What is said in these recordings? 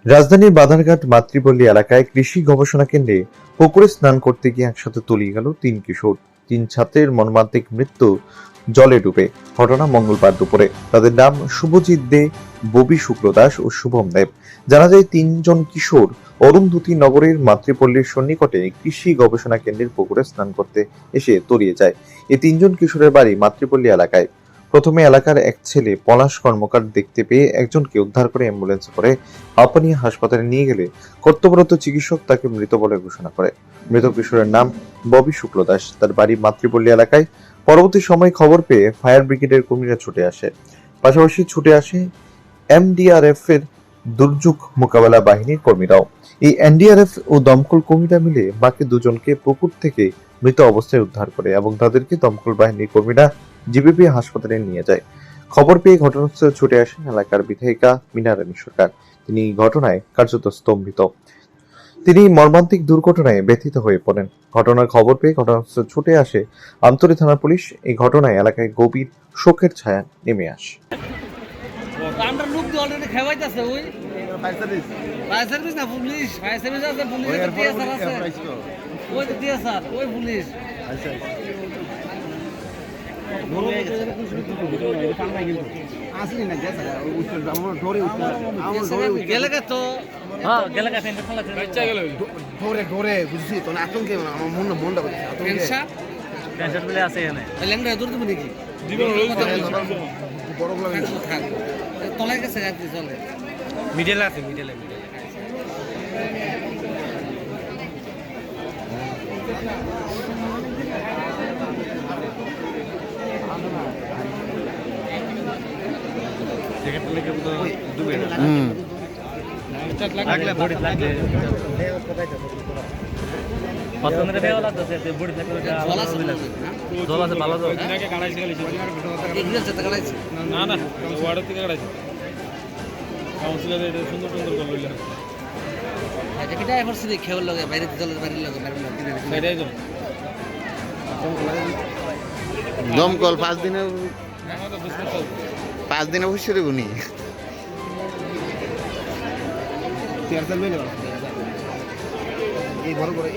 রাজধানীর বাধারঘাট মাতৃপল্লী এলাকায় কৃষি গবেষণা কেন্দ্রে পুকুরে স্নান করতে গিয়ে একসাথে তলিয়ে গেল ৩ কিশোর। ৩ ছাত্রের মর্মান্তিক মৃত্যু জলে ডুবে। ঘটনা মঙ্গলবার দুপুরে। তাদের নাম শুভজিৎ দে, ববি শুক্লদাস ও শুভম দেব। জানা যায় ৩ জন কিশোর অরুন্ধতী নগরের মাতৃপল্লীর সন্নিকটে কৃষি গবেষণা কেন্দ্রের পুকুরে স্নান করতে এসে তলিয়ে যায়। এই ৩ জন কিশোরের বাড়ি মাতৃপল্লী এলাকায়। প্রথমে এলাকার এক ছেলে পলাশ কর্মকার দেখতে পেয়ে একজনকে উদ্ধার করে অ্যাম্বুলেন্সে করে হাঁপানিয়া হাসপাতালে নিয়ে গেলে কর্তব্যরত চিকিৎসক তাকে মৃত বলে ঘোষণা করে। মৃত কিশোরের নাম ববি শুক্লদাস। তার বাড়ি মাতৃপল্লী এলাকায়। পরবর্তী সময় খবর পেয়ে ফায়ার ব্রিগেডের কর্মীরা ছুটে আসে। পাশাপাশি ছুটে আসে এমডিআরএফ এর দুর্যোগ মোকাবেলা বাহিনীর কর্মীরাও। এই এনডিআরএফ ও দমকল কর্মীরা মিলে বাকি দুজনকে পুকুর থেকে মৃত অবস্থায় উদ্ধার করে এবং তাদেরকে দমকল বাহিনীর কর্মীরা জিবিপি হাসপাতালে নিয়ে যায়। খবর পেয়ে ঘটনাস্থলে ছুটে আসেন এলাকার বিধায়িকা মিনা রানী সরকার। তিনি ঘটনায় কার্যত স্তম্ভিত। তিনি মর্মান্তিক দুর্ঘটনায় ব্যথিত হয়ে পড়েন। ঘটনার খবর পেয়ে ঘটনাস্থলে ছুটে আসে আমতলী থানার পুলিশ। এই ঘটনায় এলাকায় গভীর শোকের ছায়া নেমে আসে। মিডল আছে মিডলে দমকল 5 দিনে বসে রে গুনি এই বড় বড়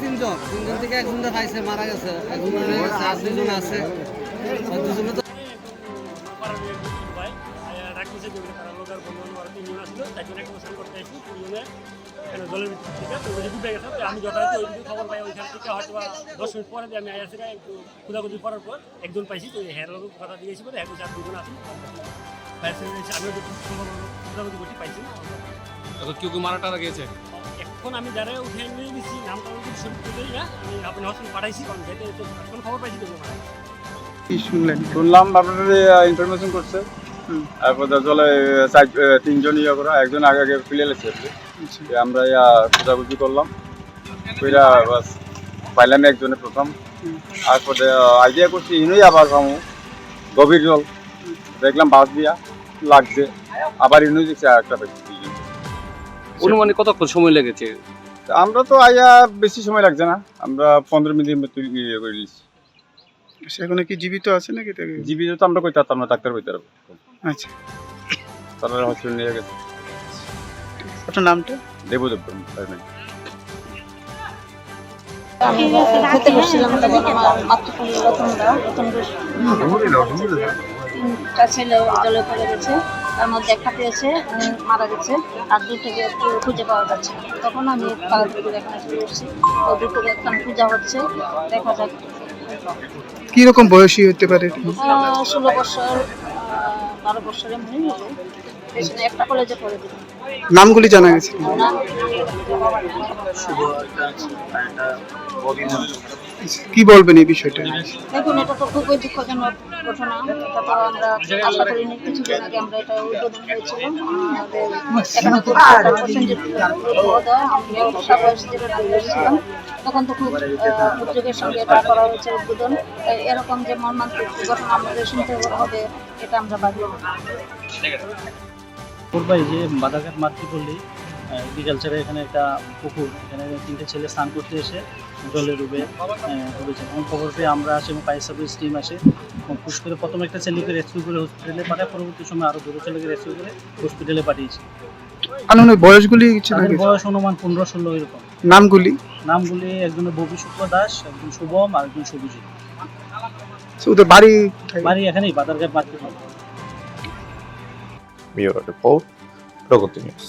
তিনজন থেকে একজন পাইছে মারা গেছে, একজন দুজন আছে। জলের ভিতর থেকে ডুবে গেছে। আমি যথাযথ ওইদিকে খবর পাই, ওইখান থেকে হয়তো 10 মিনিট পরে আমি আসি একটু খোঁজাখুঁজি করার পর একজন পাইছি। তো হ্যাঁ কথা দিয়েছি বলে হ্যাঁ আর দুজন আছি। আমিও খোঁজাখুঁজি করছি, পাইছি না। কেউ কেউ মারা টারা গিয়েছে। এখন আমি যারা উঠে নিয়ে নিচ্ছি নামটা শুনতেই না, আমি আপনি হসপিটাল পাঠাইছি, কারণ যেতে এখন খবর পাইছি তো কি শুনলাম আপনাদের ইনফরমেশন করছে। তারপর জলে 3জন ইয়ে করা, একজন আগে আগে ফিলে লেছে। আমরা খোঁজাখুঁজি করলাম, বাস পাইলাম একজনের প্রথম। তারপরে আইডিয়া করছি ইনুই আবার পাবো গভীর জল, দেখলাম বাস দিয়া লাগছে, আবার ইনুই দেখছি আর একটা পাইছি। অনুমানিক কতক্ষণ সময় লেগেছে? আমরা তো আইয়া বেশি সময় লাগছে না, আমরা 15 মিনিট ইয়ে করে নিচ্ছি। সেখানে কি জীবিত আছে নাকি তাকে? জীবিত তো আমরা কইতে পারতাম না, ডাক্তার কইতে পারবো। আচ্ছা, তারা হসপিটাল নিয়ে গেছে। আপনার নামটা? দেবদেব আমি খেতে বসছিলাম তখন আমার মাতৃভূমি তিনটা ছেলে জলে পড়ে গেছে, তার মধ্যে একটা পেয়েছে মারা গেছে, আর দুটোকে একটু খুঁজে পাওয়া যাচ্ছে না। তখন আমি তাড়াতাড়ি করে এখানে চলে এসেছি, ও দুটোকে এখন পূজা হচ্ছে, দেখা যাক। কি রকম বয়সী হতে পারে? 16 বছর 12 বছরের মনে হবে। পেছনে একটা কলেজে পড়ে দিল। নামগুলি জানা গেছে? কি বলবেন এই বিষয়টা? দেখুন, এটা তো খুবই দুঃখজনক ঘটনা। এটা তো আমরা আশা করিনি। কিছুদিন আগে আমরা এটা উদ্বোধন হয়েছিল আমাদের এখানে খুব ছিলাম, তখন তো খুব উদ্যোগের সঙ্গে এটা করা হয়েছে উদ্বোধন। এরকম যে মর্মান্তিক ঘটনা আমাদের শুনতে হবে, এটা আমরা ভাবি না। পূর্বাই যে বাধাঘাট মাতৃপল্লী এগ্রিকালচারের এখানে একটা পুকুর, এখানে 3টে ছেলে স্নান করতে এসে জলে ডুবেছে। এবং খবর পেয়ে আমরা আসি এবং ফায়ার সার্ভিস টিম আসে এবং পুশ করে প্রথমে একটা ছেলেকে রেস্কিউ করে হসপিটালে পাঠায়, পরবর্তী সময় আরও 2 ছেলেকে রেস্কিউ করে হসপিটালে পাঠিয়েছি। আনুমানিক বয়সগুলি জানা তাদের গেছে? বয়স অনুমান 15-16 এরকম। নামগুলি? নামগুলি একজনের ববি শুক্ল দাস, একজন শুভম আর একজন শুভজিৎ। ওদের বাড়ি বাড়ি এখানেই বাধারঘাট মাতৃপল্লী। ব্যুরো রিপোর্ট, প্রগতি নিউজ।